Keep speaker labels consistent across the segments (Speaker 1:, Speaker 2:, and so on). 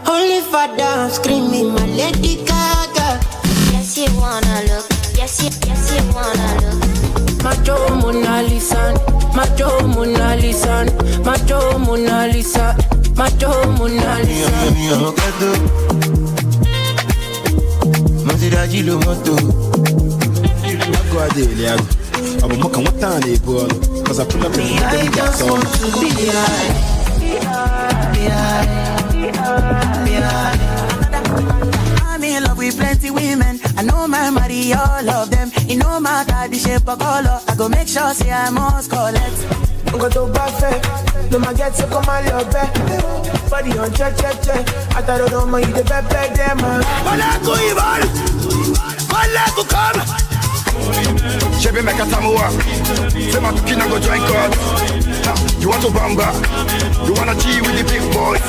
Speaker 1: Only for dance, screaming my Lady Gaga.
Speaker 2: Yes, you wanna look. Yes, you wanna look.
Speaker 1: Macho Mona Lisa, Macho Mona Lisa, Macho Mona Lisa, Macho Mona Lisa.
Speaker 3: Cause I pull up in the
Speaker 1: I just want to be high.
Speaker 4: I'm in love with plenty women. I know my marry all of them. It no matter the shape or color. I go make sure say I must collect.
Speaker 1: I'm going to buffet. No my get so come on love back. Body on check. I thought I don't mind the pepper them.
Speaker 5: Wala go Ivan. Wala go come. Chebe make a samoa. Say my kina go join God. You want to bamba? You wanna G with the big boys?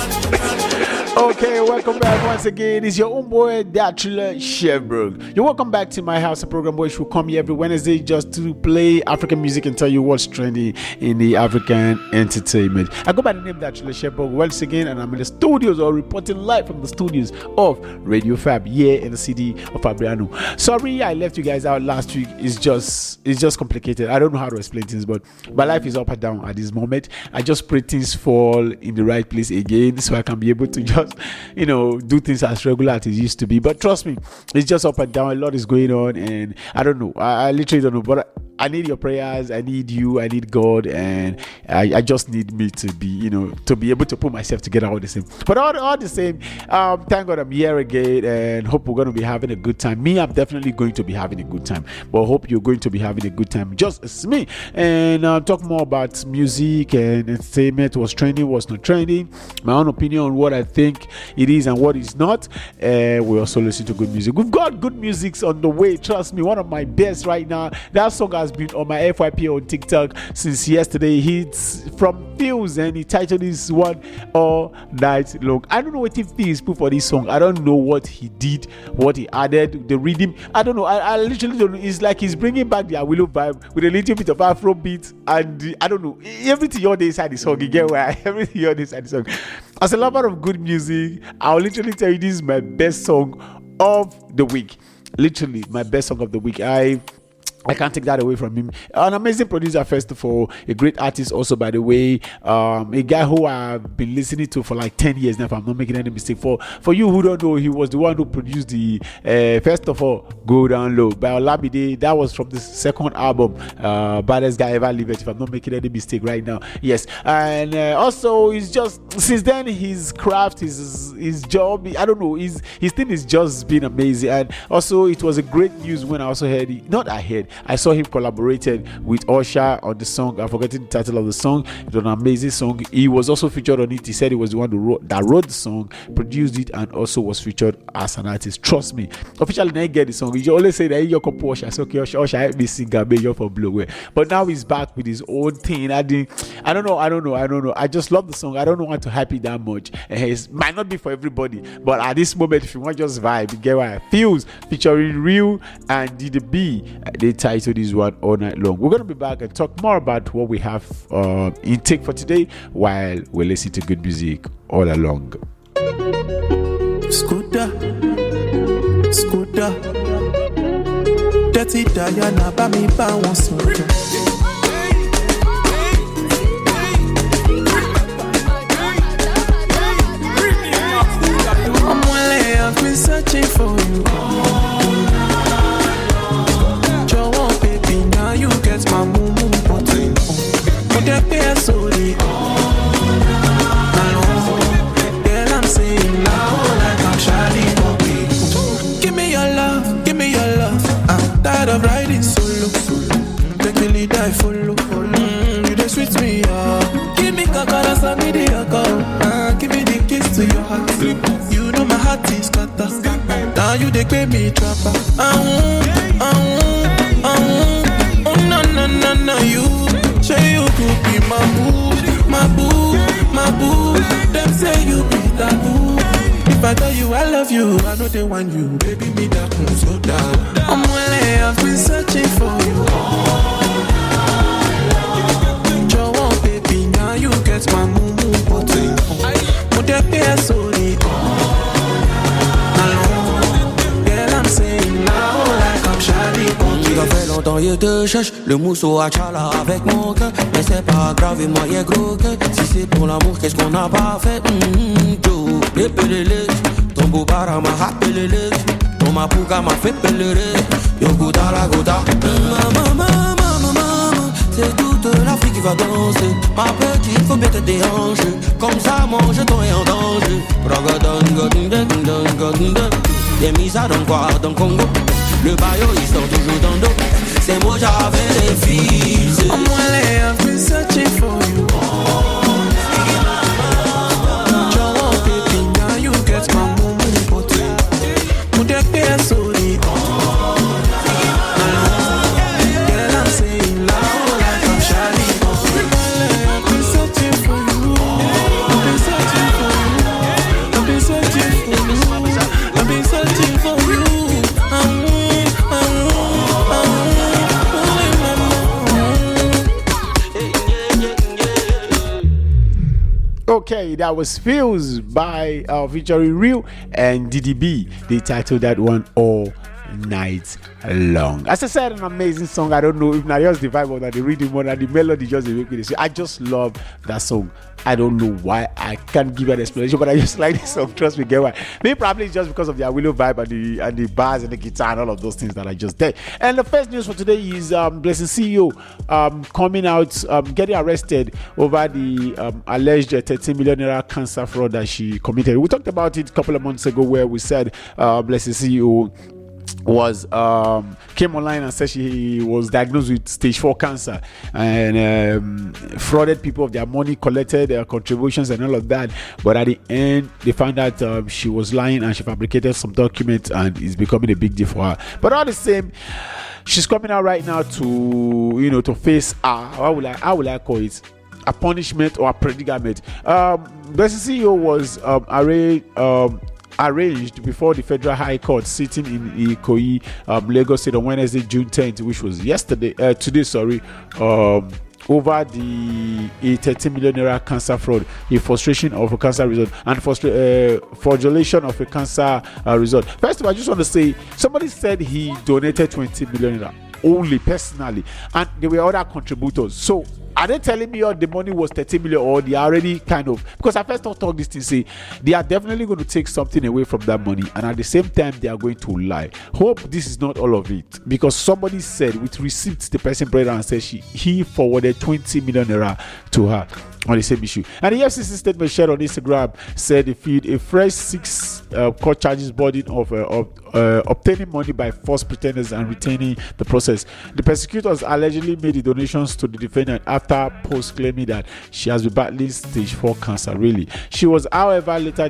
Speaker 3: Okay, welcome back once again. It's your own boy Datriller Chevborg. You're welcome back to my house, a program which will come here every Wednesday just to play African music and tell you what's trending in the African entertainment. I go by the name Datriller Chevborg once again, and I'm in the studios or reporting live from the studios of Radio Fab here in the city of Fabriano. Sorry, I left you guys out last week. It's just complicated. I don't know how to explain things, but my life is up and down at this moment. I just pray things fall in the right place again, so I can be able to just do things as regular as it used to be. But trust me, it's just up and down. A lot is going on, and I don't know. I literally don't know, but I need your prayers. I need you. I need God, and I just need me to be, to be able to put myself together all the same. But all the same, thank God I'm here again, and hope we're going to be having a good time. Me, I'm definitely going to be having a good time, but hope you're going to be having a good time just as me. And talk more about music and entertainment. What's trending, what's not trending, my own opinion on what I think it is and what is not. We also listen to good music. We've got good music on the way. Trust me, one of my best right now. That song has been on my FYP on TikTok since yesterday. It's from Fuse, and he titled this one All Night Long. I don't know what if he is put for this song. I don't know what he did, what he added, the rhythm. I don't know. I literally don't know. It's like he's bringing back the Awilo vibe with a little bit of Afro beat, and I don't know, everything you're inside the song. You get why? Everything you're inside the song. As a lover of good music, I'll literally tell you this is my best song of the week. Literally my best song of the week. I can't take that away from him. An amazing producer, first of all, a great artist also, by the way. A guy who I've been listening to for like 10 years now, if I'm not making any mistake. For you who don't know, he was the one who produced the first of all, Go Down Low by Olamide. That was from the second album, Baddest Guy Ever Lived, if I'm not making any mistake right now. Yes. And also, it's just, since then, his craft, his job, I don't know, his thing is just been amazing. And also, it was a great news when I also heard it. I saw him collaborated with Usher on the song. I'm forgetting the title of the song. It was an amazing song. He was also featured on it. He said he was the one that wrote the song, produced it, and also was featured as an artist. Trust me. Officially, when I get the song, you always say that you're going to Usher. So, okay, Usher help me sing a for Blow. But now he's back with his own thing. I don't know. I just love the song. I don't know how to hype it that much. It might not be for everybody, but at this moment, if you want just vibe, you get what I feel. Featuring Real and DDB. They title this one All Night Long. We're going to be back and talk more about what we have in take for today while we listen to good music all along.
Speaker 6: Scooter, Dirty Diana, ba mi ba wọn sọ̀rọ̀. I've been searching for you. You get my mumu button. Put that bear solely. Girl, I'm saying now like I'm Charlie Bobby. Give me your love. I'm tired of riding solo. Take me lead, I follow. You just sweet me up. Give me kakara, send me the alcohol. Give me the kiss to your heart. You know my heart is scatter. Now you they pay me trapper. No, you say you could be my boo. Them say you be that boo. If I tell you I love you, I know they want you. Baby, me that moves so down. I'm really, I've been searching for you. Baby, now you get my mumu button. Put that bear solely.
Speaker 7: temps il te cherche, le mousseau à chala avec mon cœur. Mais c'est pas grave, et moi y'a gros cœur. Si c'est pour l'amour, qu'est-ce qu'on n'a pas fait? Joe, épelele, ton beau bara m'a rappelé. Ton ma pouga m'a fait pelere. Yo gouda la gouda. Maman, c'est toute l'Afrique qui va danser. Ma petite, faut bien te déranger. Comme ça, mon jeton est en danger. J'ai mis ça dans quoi? Dans le Congo. Le baillot, il sort toujours dans l'eau. C'est moi, j'avais les fils.
Speaker 6: I'm only I've been searching for you. Joe, baby, now you get my moment potty. Put your face on it. Girl, I'm saying love like I'm Charlie. I've been searching for you. I've been searching for you. I've been searching for you. I've been searching for you.
Speaker 3: Okay, that was Feels by featuring Real and DDB. They titled that one All Night Long. As I said, an amazing song. I don't know if now just the vibe or that the rhythm or that the melody just make me. I just love that song. I don't know why. I can't give an explanation, but I just like this song. Trust me, get why. Maybe probably it's just because of the Awilo vibe and the bars and the guitar and all of those things that I just did. And the first news for today is Blessing CEO coming out, getting arrested over the alleged 13 million naira cancer fraud that she committed. We talked about it a couple of months ago where we said Blessing CEO was came online and said she was diagnosed with stage 4 cancer and frauded people of their money, collected their contributions and all of that, but at the end they found out she was lying and she fabricated some documents and it's becoming a big deal for her. But all the same, she's coming out right now to to face how will I call it, a punishment or a predicament. The CEO was arranged before the Federal High Court sitting in Ikoyi, Lagos State on Wednesday, June 10th, which was today, over the 13 million naira cancer fraud, a frustration of a cancer result, and fraudulation of a cancer result. First of all, I just want to say, somebody said he donated 20 million naira only personally, and there were other contributors. So are they telling me all the money was 30 million, or they already kind of, because I first thought this thing, say they are definitely going to take something away from that money, and at the same time they are going to lie. Hope this is not all of it, because somebody said with receipts the person brought and said he forwarded 20 million naira to her on the same issue. And the FCC statement shared on Instagram said a fresh 6 court charges burden of obtaining money by false pretenders and retaining the process. The prosecutors allegedly made the donations to the defendant after post claiming that she has been battling stage 4 cancer. Really, she was, however, later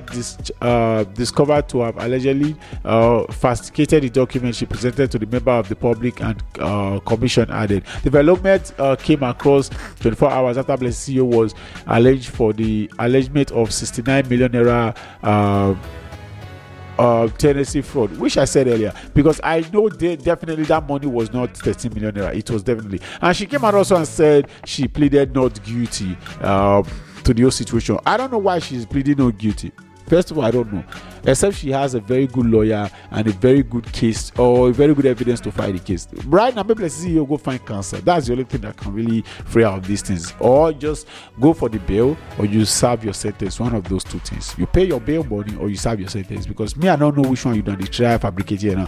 Speaker 3: discovered to have allegedly falsificated the document she presented to the member of the public, and commission added. Development came across 24 hours after Blessing CEO was alleged for the allegement of 69 million naira Tennessee fraud, which I said earlier, because I know definitely that money was not 13 million naira. It was definitely, and she came out also and said she pleaded not guilty to the whole situation. I don't know why she's pleading not guilty. First of all, I don't know, except she has a very good lawyer and a very good case or a very good evidence to fight the case. Right now, maybe let's see you go find cancer. That's the only thing that can really free out these things. Or just go for the bail, or you serve your sentence. One of those two things. You pay your bail money, or you serve your sentence. Because me, I don't know which one you done. The try fabricate here now.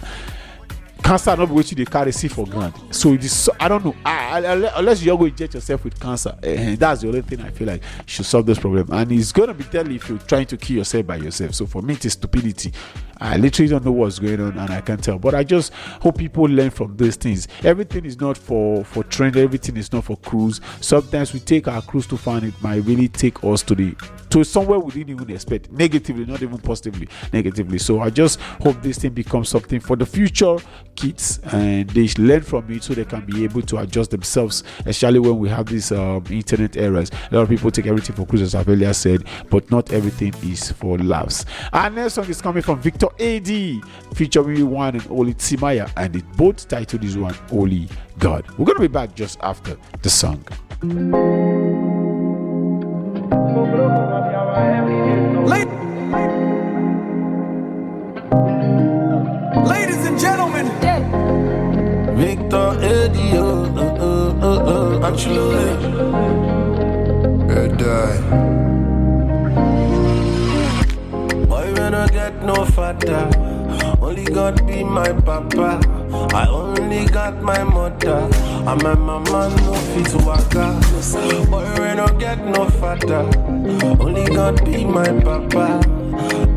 Speaker 3: Cancer not what you they carry see for granted. So it is, I don't know. Unless you're going to inject yourself with cancer, that's the only thing I feel like should solve this problem. And it's gonna be deadly if you're trying to kill yourself by yourself. So for me, it is stupidity. I literally don't know what's going on, and I can't tell. But I just hope people learn from these things. Everything is not for trend. Everything is not for cruise. Sometimes we take our cruise too far, and it might really take us to somewhere we didn't even expect. Negatively, not even positively. Negatively. So I just hope this thing becomes something for the future kids, and they learn from it so they can be able to adjust themselves, especially when we have these internet errors. A lot of people take everything for cruise, as I've earlier said, but not everything is for laughs. Our next song is coming from Victor AD, featuring one and only Timaya, and it both titled is one Holy God. We're going to be back just after the song.
Speaker 6: Ladies and gentlemen,
Speaker 7: Victor Eddie.
Speaker 6: get no father. Only God be my papa. I only got my mother. And my mama no fit waka. Boy, we no get no father. Only God be my papa.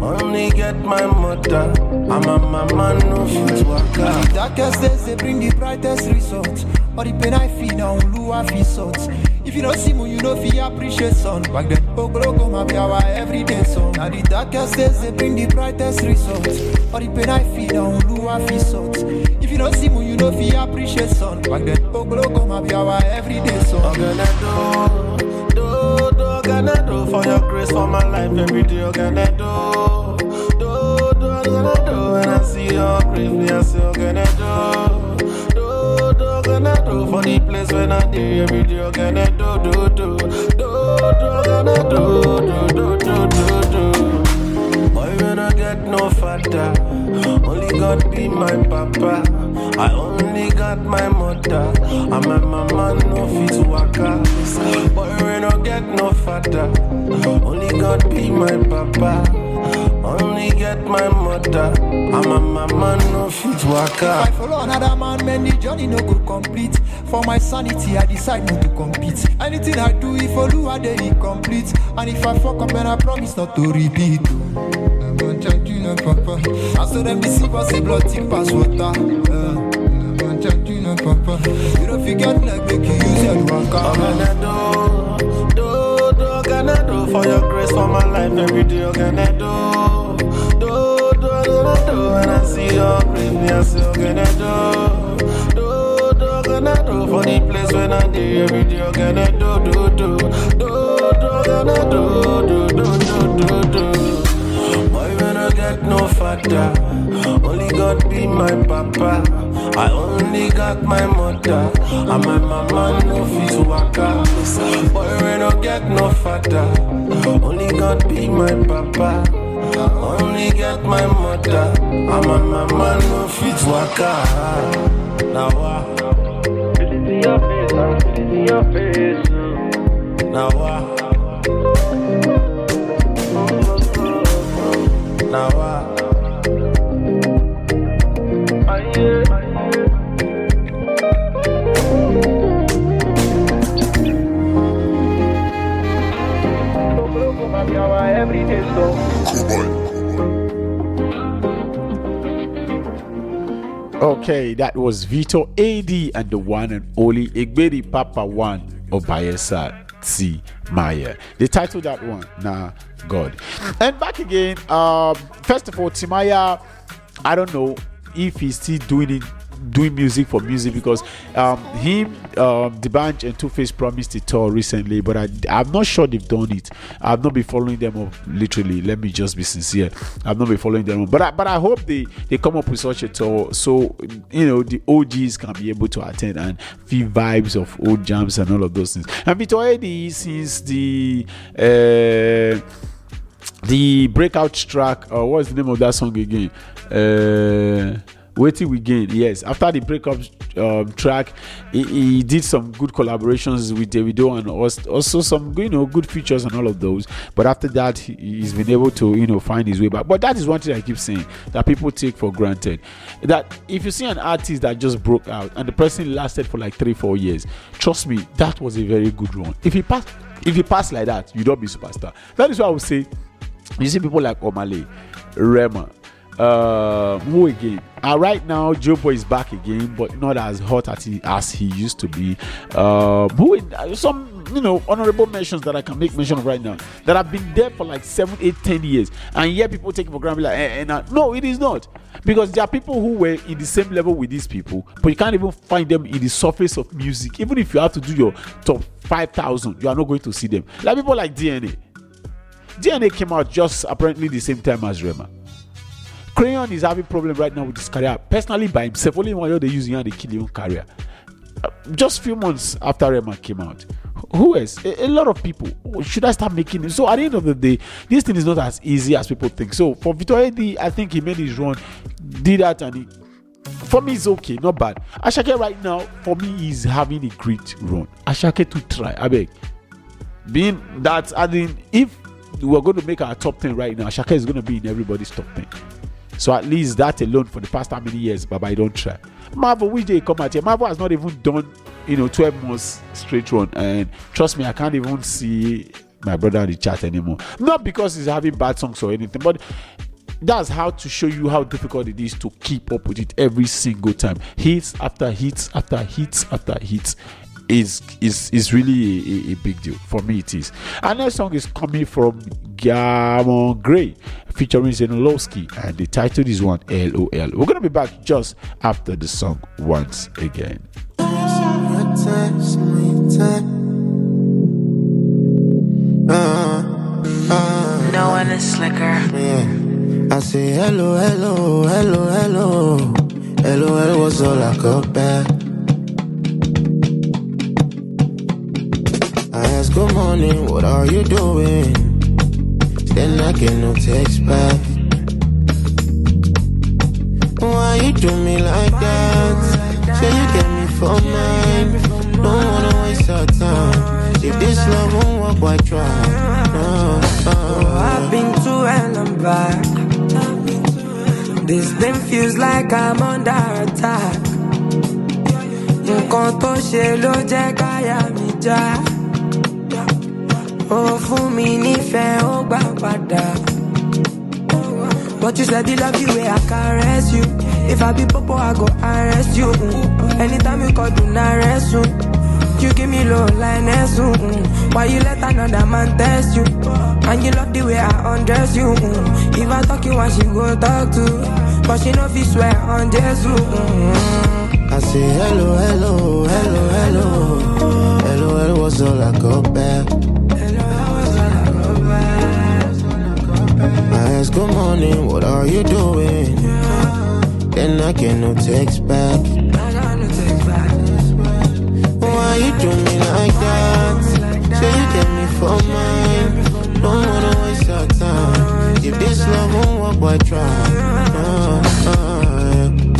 Speaker 6: Only get my mother. And my mama no fit waka.
Speaker 8: The darkest days they bring the brightest results. All the pain I feel now, Lua feel salt. If you don't see me, you know if you appreciate sun. Back then, Oglogo ma be our everyday song. Now the darkest days they bring the brightest results. All the pain I feel now, Lua feel salt. If you don't see me, you know if you appreciate sun. Back then, Oglogo ma be our everyday song.
Speaker 6: Gonna do for your grace for my life every day. Gonna do. When I see your grace, me I say gonna gonna do for the place when I do every day. Gonna do gonna do. Boy, when I get no father, only God be my papa. I only got my mother, and my mama no fit waka. Boy, when I get no father, only God be my papa. Only get my mother, and my mama no fit waka.
Speaker 8: If I follow another man, the journey no go complete. For my sanity, I decide not to compete. Anything I do, if I do, I dey incomplete. And if I fuck up, then I promise not to repeat. Papa. I saw them deceive us, a blood tip pass water. Papa. You don't forget like make you use your waka.
Speaker 6: I'm gonna do for your grace for my life every day. I'm gonna do. When I see your grace, me I say I'm gonna do for the place when I do every day. I'm gonna do. Boy, when I get no father, only God be my papa. I only got my mother, and my mama no fit waka. Boy, when I get no father, only God be my papa. Only get my mother, and my mama no fit waka. Now what? Your face. Now what? Now what?
Speaker 3: Okay, that was Vito AD and the one and only Igberi Papa One of Bayelsa T. Maya. They titled that one, Nah God. And back again, first of all, Timaya, I don't know if he's still doing music for music, because him, the band and Two-Face promised a tour recently, but I'm not sure they've done it. I've not been following them up, literally. Let me just be sincere. I've not been following them up, but I hope they come up with such a tour, so the OGs can be able to attend and feel vibes of old jams and all of those things. And Vito Eddie, since the breakout track, what's the name of that song again? Waiting We Gain. Yes, after the breakup track, he did some good collaborations with Davido and also some good features and all of those. But after that, he's been able to find his way back. But that is one thing I keep saying that people take for granted, that if you see an artist that just broke out and the person lasted for like 3-4 years, trust me, that was a very good run. If you pass like that, you don't be superstar. That is why I would say, you see people like Omale, Rema, who again? Right now, Joe Boy is back again, but not as hot as he used to be. Some honorable mentions that I can make mention of right now that have been there for like 7, 8, 10 years, and yet people take it for granted. No, it is not, because there are people who were in the same level with these people, but you can't even find them in the surface of music. Even if you have to do your top 5,000, you are not going to see them. Like people like DNA. DNA came out just apparently the same time as Rema. Crayon is having problem right now with his career. Personally, by himself, only one year they use him and they kill his own career. Just few months after Rema came out. Who else? A lot of people. Should I start making it? So at the end of the day, this thing is not as easy as people think. So for Vito Eddie, I think he made his run, did that, and for me it's okay, not bad. Ashake right now, for me, is having a great run. Ashake to try. I beg. Being that, I mean, if we're going to make our top 10 right now, Shaka is going to be in everybody's top 10. So at least that alone for the past how many years, Baba, I don't try. Marvel, which day come out here? Marvel has not even done, 12 months straight run, and trust me, I can't even see my brother on the chat anymore. Not because he's having bad songs or anything, but that's how to show you how difficult it is to keep up with it every single time. Hits after hits after hits after hits is really a big deal. For me, it is. And that song is coming from Gamon Gray featuring Zenolowski, and the title is one LOL. We're gonna be back just after the song once again.
Speaker 9: No one is slicker.
Speaker 10: I say hello, hello, hello, hello. LOL was all I got back. I ask good morning, what are you doing? Then I get no text back. Why you do me like that? Say you get me for mine. Don't wanna waste your time. If this love won't work, why try?
Speaker 9: I've been to hell and back. This thing feels like I'm under attack. Nǹkan tó ṣe ló jẹ́ káyà mi já. Ó fún mi nífẹ̀ẹ́ ó gbà padà. But you said you love the way I caress you. If I be popo, I go arrest you. Anytime you call, do not rest you. You give me low line Why you let another man test you? And you love the way I undress you. If I talk, you want she go talk to. But she know if you swear on Jesus.
Speaker 10: I say hello, hello, hello, hello. LOL was all I got back. I ask good morning, what are you doing? Then I get no text back. Why you do me like that? Say you get me for mine. Don't wanna waste your time. If this love won't work, why try?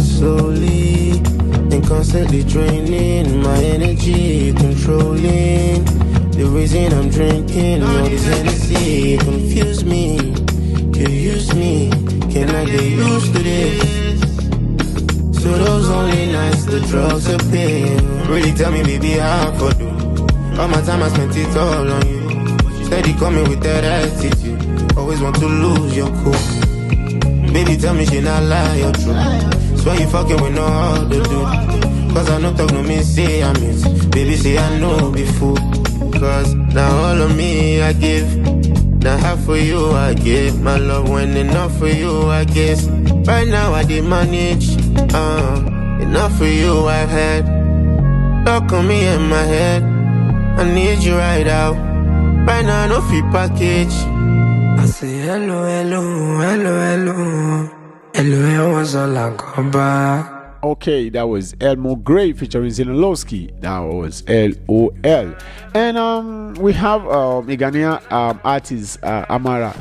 Speaker 10: Slowly and constantly draining my energy, controlling the reason I'm drinking all this Hennessy. Confuse me, you use me. Can I get used to this? So those only nights the drugs are paying. Really tell me, baby, how I could do. All my time I spent it all on you. Steady coming with that attitude. Always want to lose your cool. Baby, tell me she not lie or true. Swear you fucking with no other dude. Cause I know talk no me say I miss. Baby say I know be fool. Cause now all of me I give. Now half for you I give. My love when enough for you I guess. Right now I did manage. Enough for you I've had. Look on me in my head. I need you right out. Right now no free package.
Speaker 9: I say hello, hello, hello, hello. Hello, was all I got back.
Speaker 3: Okay, that was Elmo Gray featuring Zenolowski. That was LOL. And we have a Ghanaian artist, Amara,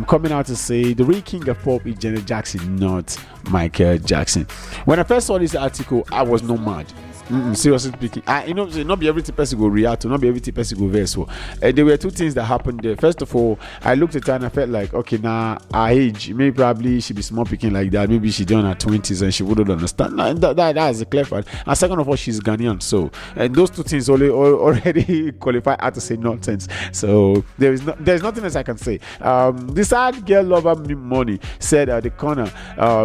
Speaker 3: coming out to say the real king of pop is Janet Jackson, not Michael Jackson. When I first saw this article, I was not mad. Seriously speaking, not be everything person go react to, not be everything person go verse. So there were two things that happened there. First of all, I looked at her and I felt like, okay, now her age, maybe probably she be small picking like that. Maybe she done her 20s and she wouldn't understand. That is a clear fact. And second of all, she's Ghanaian, so and those two things already qualify her to say nonsense. So there's nothing else I can say. This sad girl lover money said the corner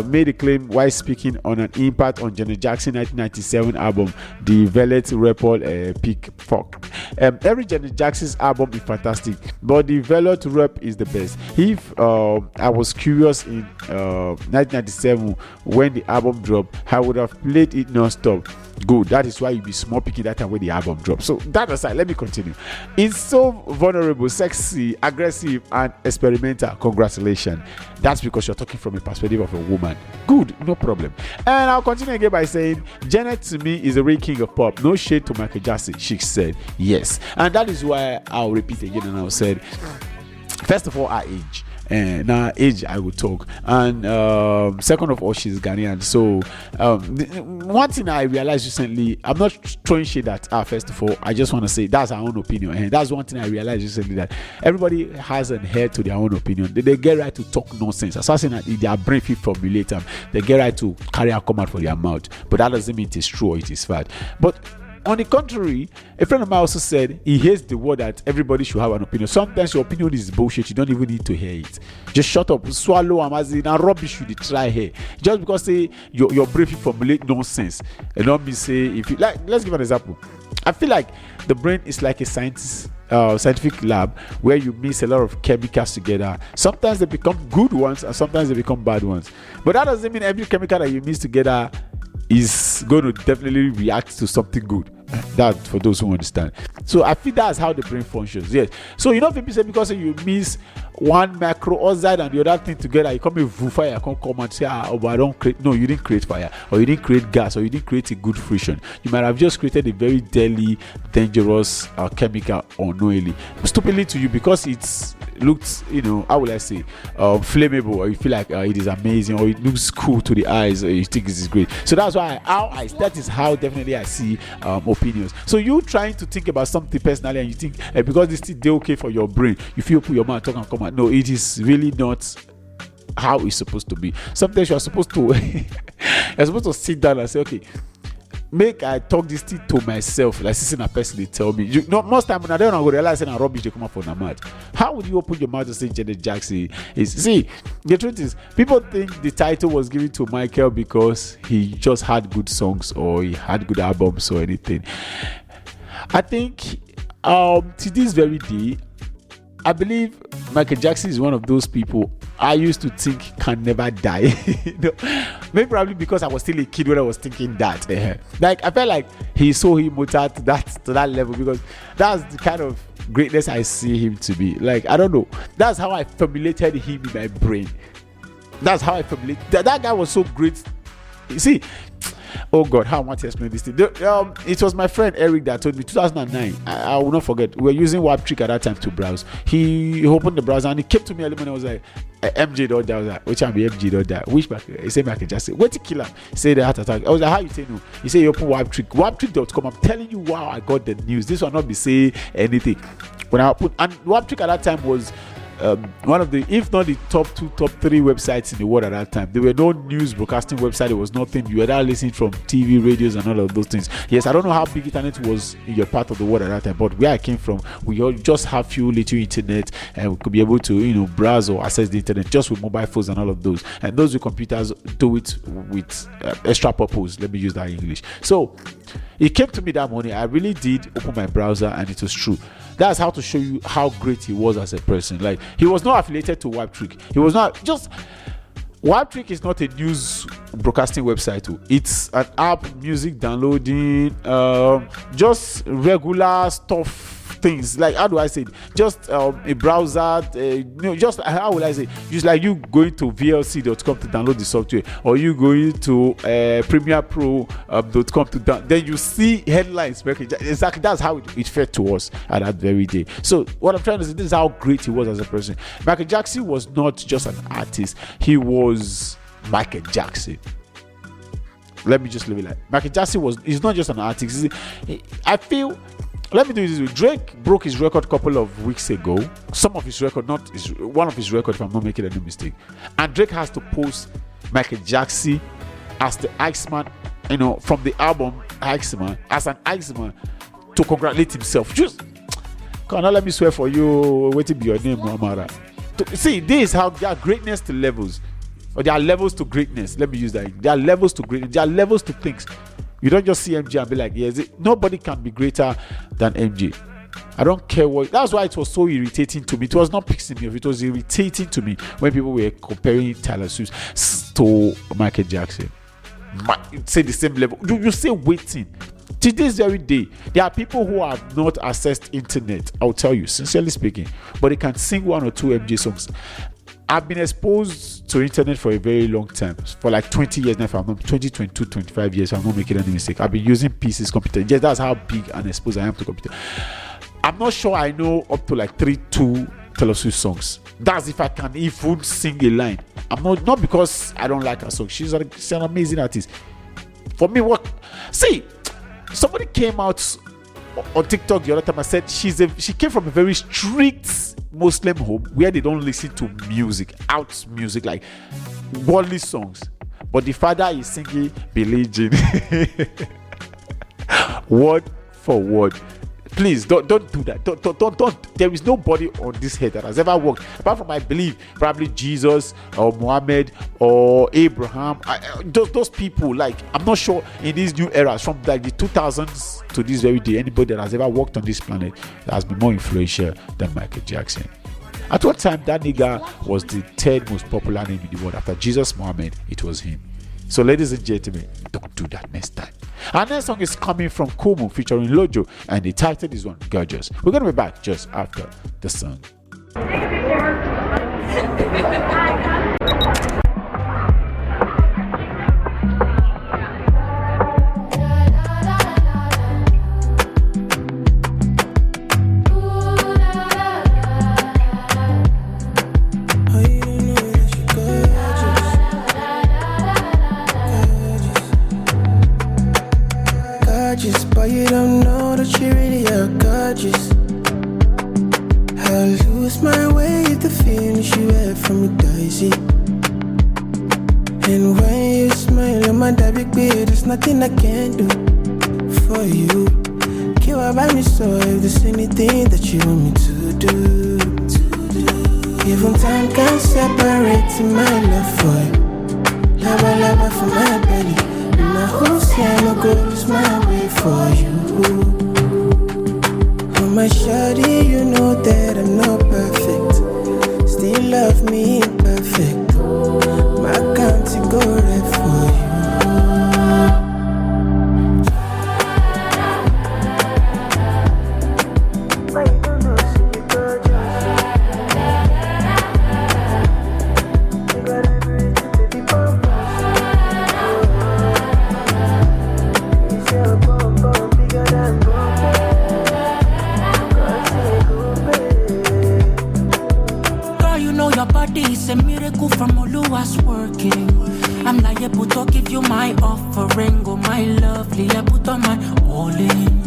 Speaker 3: made a claim while speaking on an impact on Janet Jackson 1997 album. The Velvet Report Pick Fuck. Every Janet Jackson's album is fantastic, but the Velvet Rep is the best. If I was curious in 1997 when the album dropped, I would have played it non-stop. Good. That is why you be small picking that time when the album dropped. So that aside, let me continue. It's so vulnerable, sexy, aggressive, and experimental. Congratulations. That's because you're talking from a perspective of a woman. Good, no problem. And I'll continue again by saying Janet to me is the real king of pop. No shade to Michael Jackson. She said yes. And that is why I'll repeat again and I'll say, first of all, our age. and now age I will talk. And second of all, she's Ghanaian. So one thing I realized recently, I'm not throwing shade at her. First of all, I just want to say that's our own opinion, and that's one thing I realized recently, that everybody has an head to their own opinion. They get right to talk nonsense. As I say that their brain fit formulate them, they get right to carry a comment for their mouth. But that doesn't mean it is true or it is fact. But on the contrary, a friend of mine also said he hates the word that everybody should have an opinion. Sometimes your opinion is bullshit. You don't even need to hear it. Just shut up, swallow and as in a rubbish you try here. Just because say your brain formulate nonsense, and not me say if you like. Let's give an example. I feel like the brain is like a scientific lab where you mix a lot of chemicals together. Sometimes they become good ones and sometimes they become bad ones. But that doesn't mean every chemical that you mix together is going to definitely react to something good. That for those who understand. So I feel that's how the brain functions. Yes. So you know, people say because you mix one macro oxide and the other thing together, you come with fire, you can't come and say, but I don't create. No, you didn't create fire, or you didn't create gas, or you didn't create a good friction. You might have just created a very deadly, dangerous chemical unknowingly, stupidly to you, because it's looks, how will I say, flammable, or you feel like it is amazing, or it looks cool to the eyes, or you think this is great. So that's why that is how definitely I see opinions. So you trying to think about something personally, and you think because this thing they okay for your brain, you feel put your mouth talk and come out. No, it is really not how it's supposed to be. Sometimes you are supposed to sit down and say, okay, make I talk this thing to myself, like sitting a person they tell me. Most time when I don't go realize that rubbish they come up on the mouth. How would you open your mouth to say Janet Jackson? See, the truth is, people think the title was given to Michael because he just had good songs or he had good albums or anything. I think to this very day, I believe Michael Jackson is one of those people I used to think can never die. Maybe probably because I was still a kid when I was thinking that. Like I felt like he's so immortal to that level, because that's the kind of greatness I see him to be. Like I don't know. That's how I formulated him in my brain. That's how I formulated. That guy was so great. You see. Oh God, how much to explain this thing? It was my friend Eric that told me 2009. I will not forget. We were using WebTrick at that time to browse. He opened the browser and he came to me and I was like, MJ don't die. I was like, which I'm MJ don't die. Which back? He said, I can just say, wait to kill him. He said the heart attack. I was like, how you say no? He said, you open WebTrick. WebTrick.com. I'm telling you, wow, I got the news. This will not be say anything. When I put, and WebTrick at that time was one of the, if not the top 3 websites in the world at that time. There were no news broadcasting website. There was nothing. You were there listening from TV, radios, and all of those things. Yes, I don't know how big internet was in your part of the world at that time, but where I came from, we all just have few little internet, and we could be able to, browse or access the internet just with mobile phones and all of those. And those with computers do it with extra purpose. Let me use that in English. So it came to me that morning. I really did open my browser, and it was true. That's how to show you how great he was as a person. Like, he was not affiliated to WebTrick. He was not just... WebTrick is not a news broadcasting website too. It's an app, music downloading, just regular stuff, things. Like, how do I say it? Just a browser, just how will I say? Just like you going to vlc.com to download the software, or you going to premierpro.com to download. Then you see headlines. Exactly, that's how it felt to us at that very day. So what I'm trying to say, this is how great he was as a person. Michael Jackson was not just an artist. He was Michael Jackson. Let me just leave it like Michael Jackson he's not just an artist. I feel, let me do this way. Drake broke his record a couple of weeks ago. Some of his record, one of his record, if I'm not making any mistake. And Drake has to post Michael Jackson as the Iceman, from the album Iceman, as an Iceman, to congratulate himself. Just come on, let me swear for you. Wait to be your name, Muhammad. See, this is how there are greatness to levels. Or there are levels to greatness. Let me use that. There are levels to greatness. There are levels to things. You don't just see MJ and be like, yes, nobody can be greater than MJ. I don't care what. That's why it was so irritating to me. It was not pissing me off. It was irritating to me when people were comparing Taylor Swift to Michael Jackson. Say the same level. You say waiting. To this very day, there are people who have not accessed internet. I'll tell you, sincerely speaking, but they can sing 1 or 2 MJ songs. I've been exposed to internet for a very long time, for like 20 years now, if I'm not 20, 22, 25 years, if I'm not making any mistake. I've been using PCs, computer. Yes, that's how big and exposed I am to computer. I'm not sure I know up to like 3, 2, Taylor Swift songs. That's if I can even sing a line. I'm not because I don't like her song. She's an amazing artist. For me, somebody came out on TikTok the other time. I said she came from a very strict Muslim home where they don't listen to music, like worldly songs. But the father is singing Billie Jean word for word. Please don't do that. Don't. There is nobody on this head that has ever worked, apart from, I believe, probably Jesus or Muhammad or Abraham. Those people, like, I'm not sure in these new eras from like the 2000s to this very day, anybody that has ever walked on this planet that has been more influential than Michael Jackson. At what time that nigga was the third most popular name in the world after Jesus, Muhammad? It was him. So, ladies and gentlemen, don't do that next time. Our next song is coming from Kumu featuring Lojo, and the title is one, Gorgeous. We're going to be back just after the song.
Speaker 11: But you don't know that you really are gorgeous. I'll lose my way if the feelings you have for me dies it. And when you smile on my big beard, there's nothing I can do for you. Kill about me, so if there's anything that you want me to do. Even time can't separate my love for you. Lava for my belly. And I hope I no go lose my way for you. Oh my shawty, you know that I'm not perfect. Still love me imperfect. My country go right for you.
Speaker 1: It's a miracle from Oluwa's working. I'm liable to give you my offering, oh my lovely. I put on my all in.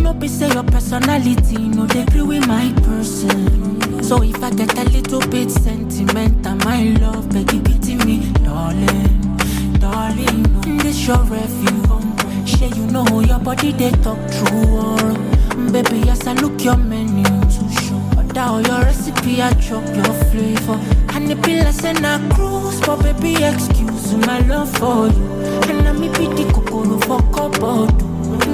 Speaker 1: No be say your personality, no they agree with my person. So if I get a little bit sentimental, my love, baby, pity me, darling. This your review. Sure you know your body they talk true. Baby, yes I look your menu to show. Down your recipe, I chop your flavor. And the pillars and I cruise, but baby, excuse my love for you. And I me be the kokoro for cupboard.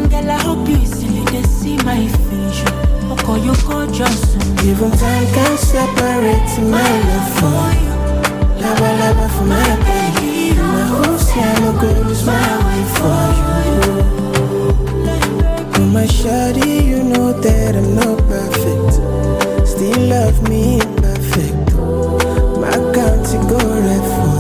Speaker 1: Girl, I hope you easily they see my vision. Okay, you gorgeous.
Speaker 11: Even time can't separate my love for you. Lava for my baby. And I hope I no go lose my way for you. Oh my shawty, you know that I'm not perfect. Still love me imperfect. My country go right for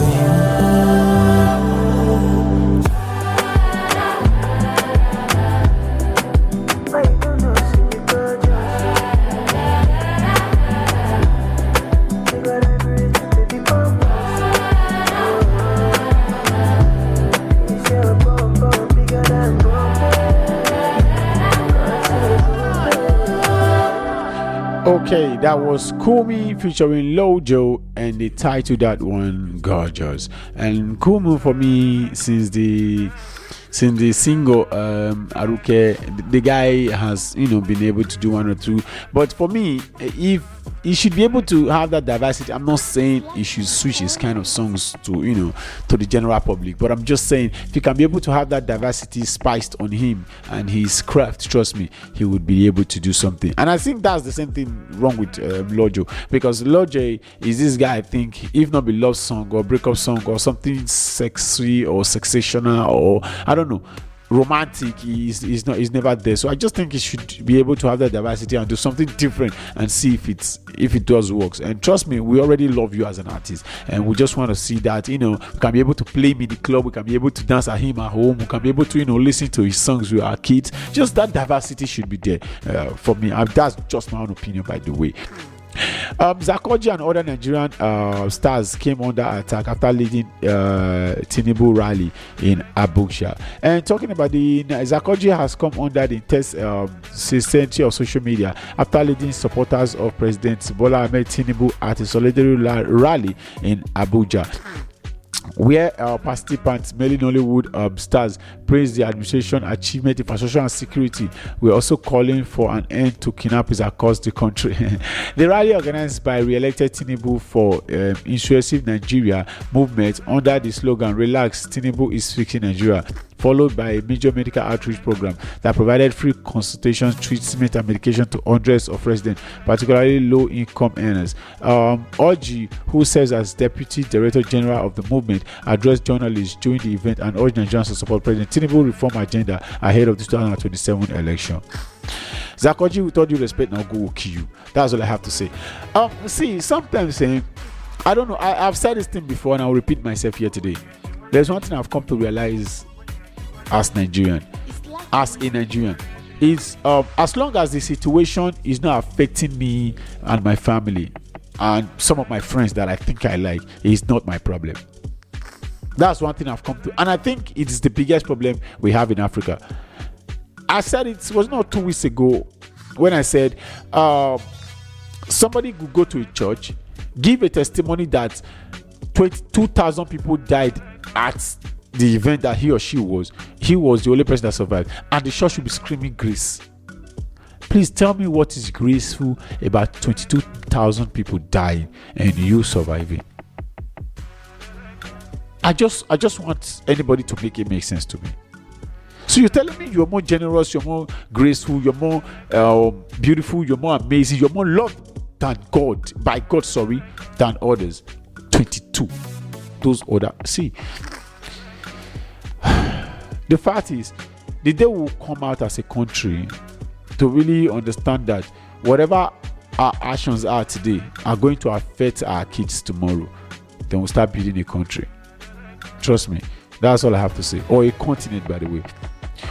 Speaker 3: Okay, that was Kumi featuring Lojo, and the title that one, Gorgeous. And Kumu for me, since the single Aruke, the guy has been able to do one or two. But for me, if he should be able to have that diversity, I'm not saying he should switch his kind of songs to to the general public, but I'm just saying if he can be able to have that diversity spiced on him and his craft, trust me, he would be able to do something. And I think that's the same thing wrong with Lojo, because Lojo is this guy, I think, if not be love song or breakup song or something sexy or sensational, or I don't know, romantic is never there. So I just think it should be able to have that diversity and do something different and see if it does works. And trust me, we already love you as an artist, and we just want to see that we can be able to play him in the club, we can be able to dance at him at home, we can be able to listen to his songs with our kids. Just that diversity should be there for me. That's just my own opinion, by the way. Zakoji and other Nigerian stars came under attack after leading Tinubu rally in Abuja. And talking about Zakoji has come under the intense sensitivity of social media after leading supporters of President Bola Ahmed Tinubu at a solidarity rally in Abuja, where participants, mainly Nollywood stars, praised the administration achievement in infrastructure and security. We're also calling for an end to kidnappings across the country. The rally, organized by re-elected Tinubu for Inclusive Nigeria movement under the slogan "Relax, Tinubu is fixing Nigeria," followed by a major medical outreach program that provided free consultations, treatment, and medication to hundreds of residents, particularly low-income earners. Oji, who serves as Deputy Director General of the movement, addressed journalists during the event and urged Nigerians to support President Tinubu reform agenda ahead of the 2027 election. Zakoji, with all due respect, now go will kill you. That's all I have to say. See, sometimes I don't know. I've said this thing before, and I'll repeat myself here today. There's one thing I've come to realize as a Nigerian, is as long as the situation is not affecting me and my family and some of my friends that I think I like, it's not my problem. That's one thing I've come to, and I think it's the biggest problem we have in Africa. I said it was not 2 weeks ago when I said somebody could go to a church, give a testimony that 22,000 people died at the event that he or she was. He was the only person that survived, and the church should be screaming grace. Please tell me what is graceful about 22,000 people dying and you surviving. I just want anybody to make it make sense to me. So you're telling me you're more generous, you're more graceful, you're more beautiful, you're more amazing, you're more loved than than others. 22. Those other. See, the fact is, the day will come out as a country to really understand that whatever our actions are today are going to affect our kids tomorrow. Then we'll start building a country. Trust me, that's all I have to say. Or a continent, by the way.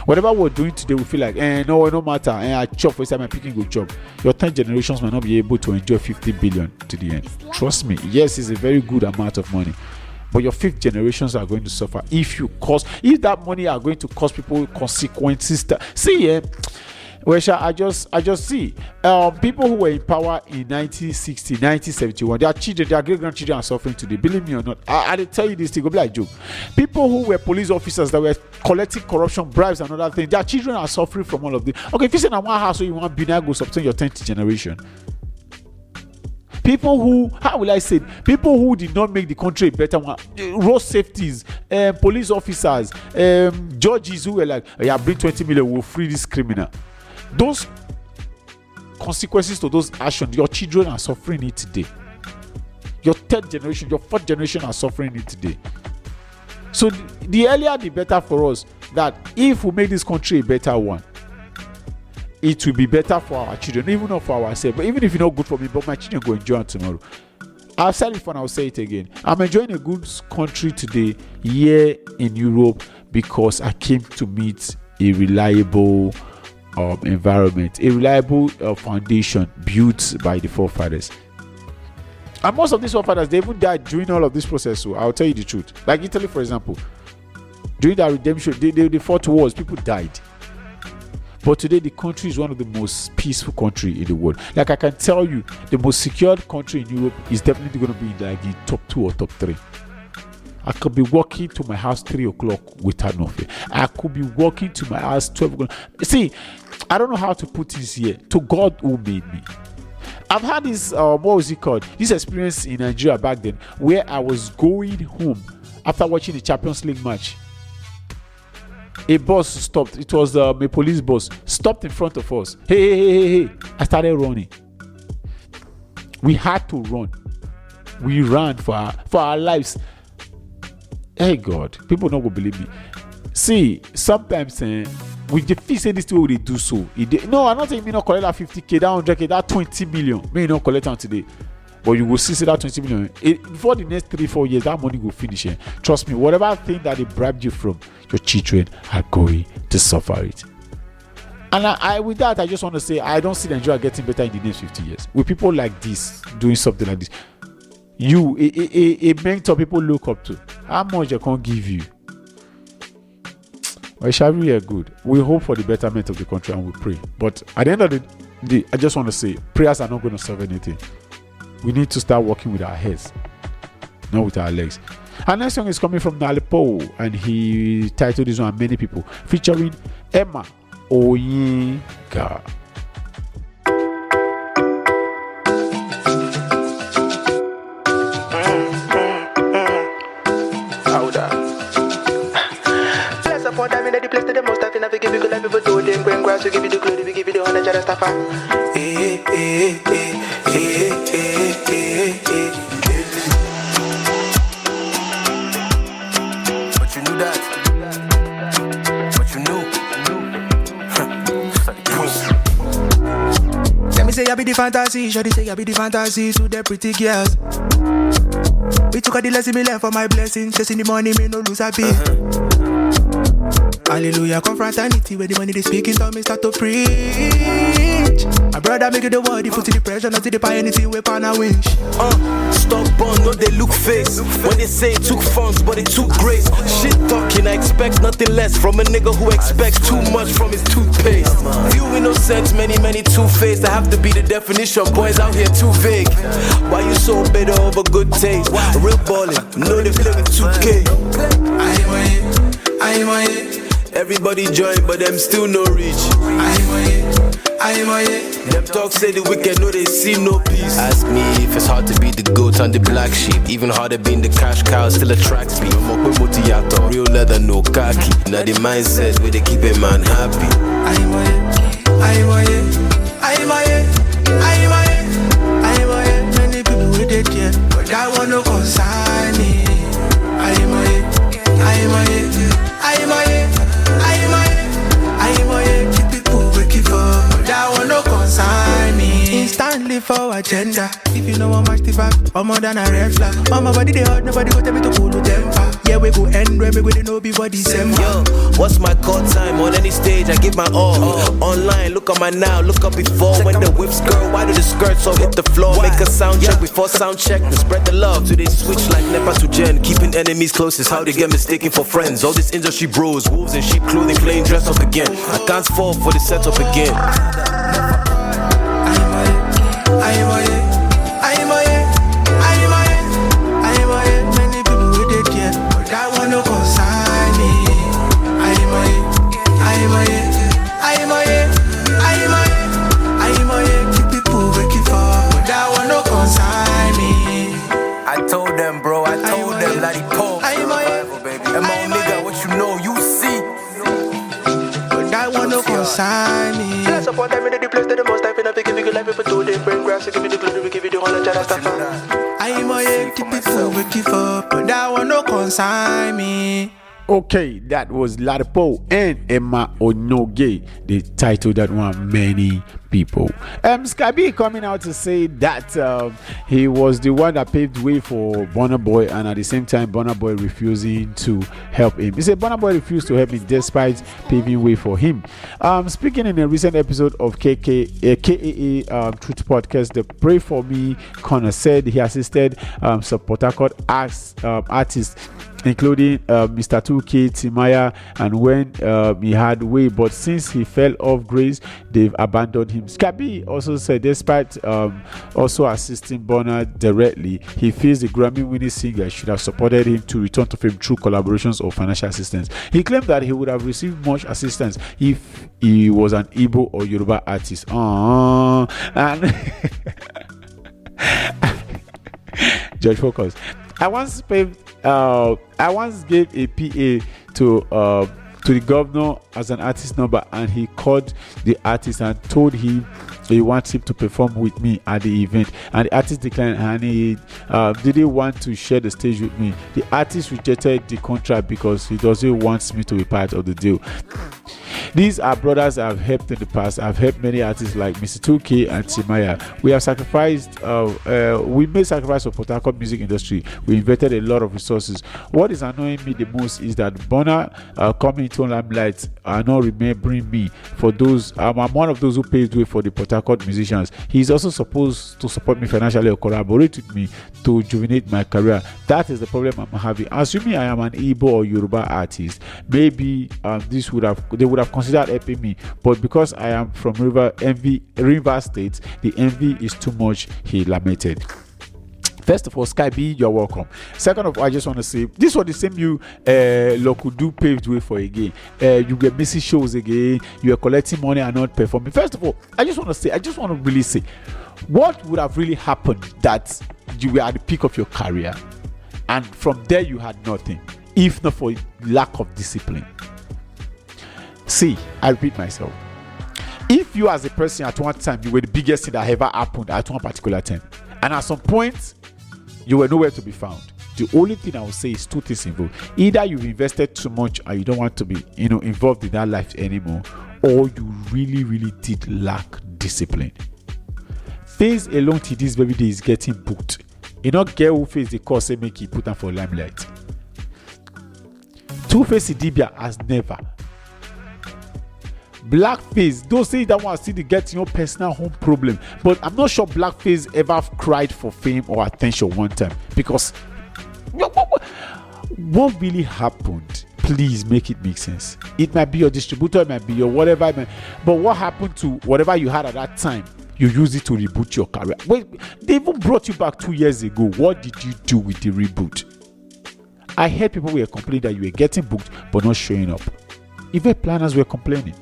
Speaker 3: Whatever we're doing today, we feel like, no matter. I chop for time, I'm picking good job. Your 10 generations might not be able to enjoy 50 billion to the end. Trust me. Yes, it's a very good amount of money, but your 5th generations are going to suffer if that money are going to cause people consequences. I just see people who were in power in 1960, 1971, their children, their great-grandchildren are suffering today. Believe me or not, I tell you this thing, go be like joke. People who were police officers that were collecting corruption, bribes, and other things, their children are suffering from all of this. Okay, if you say in one house, so you want to go subtain your 10th generation. People who did not make the country a better one, road safeties, police officers, judges who were like, bring 20 million, we'll free this criminal. Those consequences to those actions, your children are suffering it today. Your 3rd generation, your 4th generation are suffering it today. So the earlier the better for us, that if we make this country a better one, it will be better for our children, even not for ourselves. But even if it's not good for me, but my children go enjoy it tomorrow. I've said it before and I'll say it again. I'm enjoying a good country today here in Europe because I came to meet a reliable environment, a reliable foundation built by the forefathers. And most of these forefathers, they even died during all of this process. So I'll tell you the truth. Like Italy, for example, during that redemption, they fought wars, people died. But today, the country is one of the most peaceful country in the world. Like I can tell you, the most secured country in Europe is definitely going to be like in top 2 or top 3. I could be walking to my house 3 o'clock without no fear. I could be walking to my house 12 o'clock. See, I don't know how to put this here. To God who made me. I've had this, this experience in Nigeria back then, where I was going home after watching the Champions League match. A bus stopped. It was a police bus. Stopped in front of us. Hey. I started running. We had to run. We ran for our lives. Hey God, people not going to believe me. See, sometimes we the feel say this way they do so. No, I'm not saying me not collect that 50k, that 100k, that 20 million. Me not collect on today. But you will see that 20 million. Before the next 3-4 years, that money will finish. Trust me, whatever thing that they bribed you from, your children are going to suffer it. And I with that, I just want to say I don't see Nigeria getting better in the next 50 years. With people like this doing something like this, a mentor people look up to. How much they can't give you? Well, it shall be good. We hope for the betterment of the country and we pray. But at the end of the day, I just want to say prayers are not going to solve anything. We need to start working with our heads, not with our legs. Our next song is coming from Nalipo, and he titled this one Many People, featuring Emma Oyinka.
Speaker 11: For them in the place to the most, I think I give you good life, people do them, bring grass, we give you the glory, we give you the honor, just stuff. But you knew that. But you knew. Let me say I be the fantasy, shawty say I be the fantasy to the pretty girls. We took a the lesson, me left for my blessing, chasing the money, me no lose a beat. Hallelujah, confraternity, where the money they speaking to me start to preach. My brother make it the word, he put in the pressure, not to the pie, anything we pan a winch.
Speaker 12: Stubborn, no they look face. When they say it took funds, but it took grace. Shit talking, I expect nothing less from a nigga who expects too much from his toothpaste. Few innocent, many two-faced. I have to be the definition, boys out here too vague. Why you so bitter over good taste? Real ballin', no they play with 2K. I'm on it. Everybody join, but them still no reach. I'm on it. Them talk say the wicked, no they see no peace. Ask me if it's hard to be the goat and the black sheep. Even harder being the cash cow still attracts me. Real leather, no khaki. Now the mindset where they keep a man happy.
Speaker 11: I'm on it. Many people with it, yeah, but that one no concern me. I'm on it. Keep people waking up, but that one no concern me. Instantly for agenda. If you know how much the back, I'm more than a red flag. On my body they hurt, nobody go tell me to cool the temper. Yeah, we go end where we go, they know before December.
Speaker 12: Yo, what's my call time? On any stage, I give my all. Online, look on my now, look up before. When the whips girl, why do the skirts all hit the floor? Make a sound check before sound check. To spread the love, do they switch like Nepa to Jen? Keeping enemies close is how they get mistaken for friends. All this industry bros, wolves in sheep clothing, playing dress up again. I can't fall for the setup again.
Speaker 11: I'm on it. Many people with it, yeah, but that one no concern me. I'm on it. Keep people waking up, but that one no concern me.
Speaker 12: I told them, bro, I told them, Lady Paul.
Speaker 11: I'm on it.
Speaker 12: And my nigga, what you know, you see.
Speaker 11: But that one no concern me. Let's support them in the place to the most. I feel like give you life, people do they bring grass, give you the glory, we give you the honor, just stuff. I'm on it, keep people waking up, but that one no concern me.
Speaker 3: Okay, that was Ladipo and Emma Onoge. They titled that one Many People. Skabi coming out to say that he was the one that paved way for Burna Boy, and at the same time Burna Boy refusing to help him. He said Burna Boy refused to help him despite paving way for him. Speaking in a recent episode of KAA Truth Podcast, the Pray For Me Connor said he assisted some Port Harcourt artists, including Mr. 2K, Timaya, and when he had way, but since he fell off grace, they've abandoned him. Skabi also said despite also assisting Burna directly, he feels the Grammy-winning singer should have supported him to return to fame through collaborations or financial assistance. He claimed that he would have received much assistance if he was an Igbo or Yoruba artist. And Judge Focus. I once gave a PA to to the governor as an artist number, and he called the artist and told him he wants him to perform with me at the event, and the artist declined, and he didn't want to share the stage with me. The artist rejected the contract because he doesn't want me to be part of the deal. These are brothers I've helped in the past. I've helped many artists like Mr. 2K and Timaya. We have sacrificed, we made sacrifice for Port Harcourt music industry. We invested a lot of resources. What is annoying me the most is that Bonner coming into limelight are not remembering me for those. I'm one of those who paved way for the Port Harcourt musicians. He's also supposed to support me financially or collaborate with me to rejuvenate my career. That is the problem I'm having. Assuming I am an Igbo or Yoruba artist, maybe they would have considered helping me, but because I am from River State, the envy is too much, he lamented. First of all, Sky B, you're welcome. Second of all, I just want to say this was the same you Lokudu paved way for again. You get missing shows again, you are collecting money and not performing. First of all, I just want to really say, what would have really happened that you were at the peak of your career and from there you had nothing, if not for lack of discipline? See, I repeat myself. If you as a person at one time, you were the biggest thing that ever happened at one particular time, and at some point, you were nowhere to be found, the only thing I would say is two things involved. Either you've invested too much and you don't want to be, involved in that life anymore, or you really, really did lack discipline. Face alone till this baby day is getting booked. You not get who face the course and make it put on for limelight. Two-Face Idibia has never. Blackface, those say that one still get personal home problem, but I'm not sure Blackface ever cried for fame or attention one time, because what really happened? Please make it make sense. It might be your distributor, it might be your whatever, but what happened to whatever you had at that time? You use it to reboot your career. Wait, they even brought you back 2 years ago. What did you do with the reboot? I heard people were complaining that you were getting booked but not showing up. Event planners were complaining.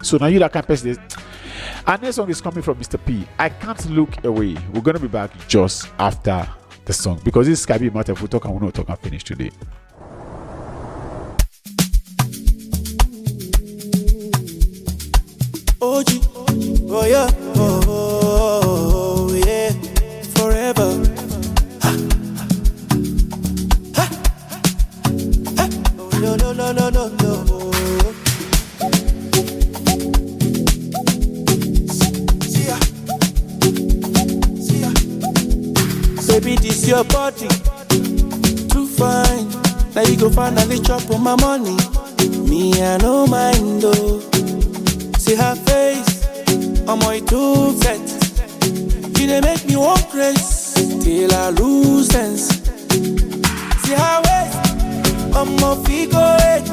Speaker 3: So now you that kind of person. And next song is coming from Mr. P. I can't look away. We're gonna be back just after the song, because this is Skype matter. If we talk and we not talk and finish today.
Speaker 6: OG, oh yeah, oh yeah, forever. Oh, no. Baby, this your body, too fine. Now you go finally chop on my money. Me, I no mind though. See her face, I'm all too set. You dey make me walk race till I lose sense. See her waist, I'm a figure eight.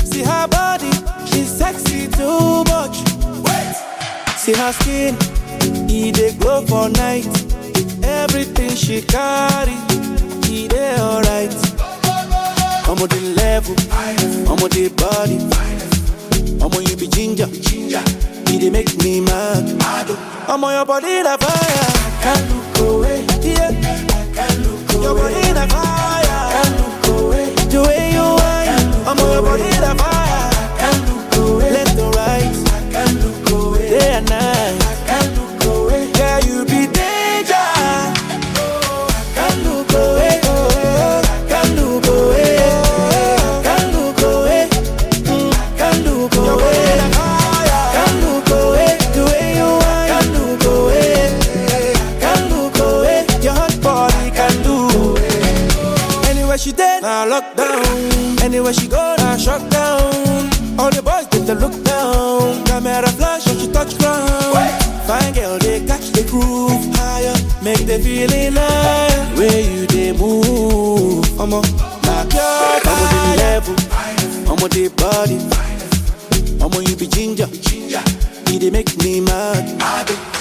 Speaker 6: See her body, she's sexy too much. Wait. See her skin, it dey glow for night. Everything she carry, he dey alright. I'm on the level, I'm on the body. I'm on you be ginger, he dey make me mad. I'm on your body the fire, I can't look away. Yeah, I can't look away. Your body the fire, I can't look away. The way you whine, I'm on your body the fire, I can't look away. Left or right, I can't look away. Day and night, I can't look away. Yeah, you be danger. Lockdown. Anywhere she go, I shut down. All the boys take the look down. Camera flash when she touch ground. Fine girl, they catch the groove. Higher, make the feeling higher. Where you they move? I'm on the level. I'm on the body. I'm on you be ginger. He they make me mad.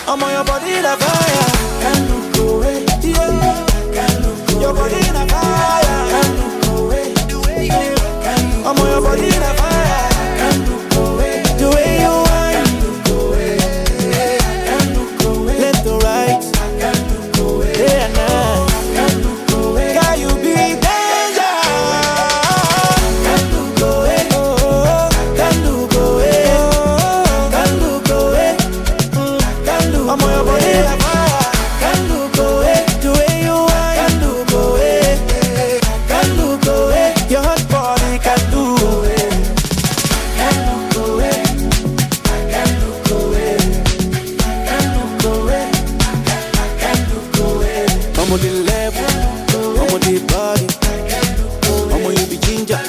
Speaker 6: I'm on your body the fire. Can't look away. Yeah. Can't look away. Your body the fire. Can't look I'm on your body in a fire. Can't look away. The way you whine. Can't look away. Can't look away. Left or right. Can't look away. Day and night. Can't look away. Can you be danger? Can't look away. on the level, I'm on the body, I'm on you be ginger,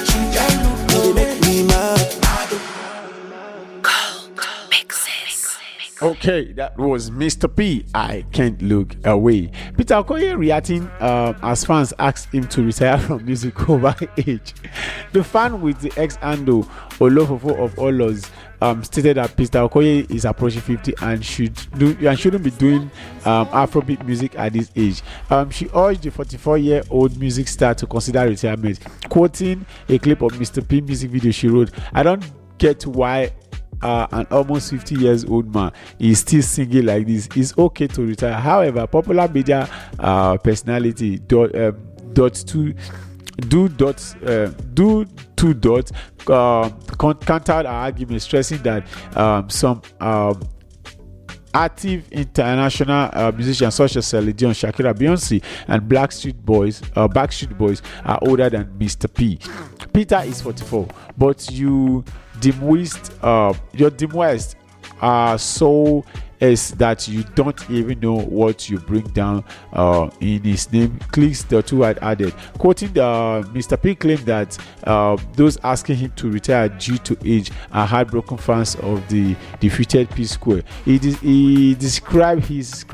Speaker 6: you make me mad.
Speaker 3: Okay, that was Mr. P. I Can't Look Away. Peter Okoye reacting as fans asked him to retire from music over age. The fan with the ex-handle Olofofo of Olos stated that Peter Okoye is approaching 50 and shouldn't be doing Afrobeat music at this age. She urged the 44-year-old music star to consider retirement, quoting a clip of Mr. P music video she wrote. "I don't get why an almost 50 years old man is still singing like this. It's okay to retire. However, popular media personality countered our argument, stressing that some active international musicians such as Celine Dion, Shakira, Beyonce, and Backstreet Boys are older than Mr. P. Peter is 44, but your dimwest are so is that you don't even know what you bring down in his name. Clicks the two had added. Quoting Mr. P claimed that those asking him to retire due to age are heartbroken fans of the defeated P Square. He described his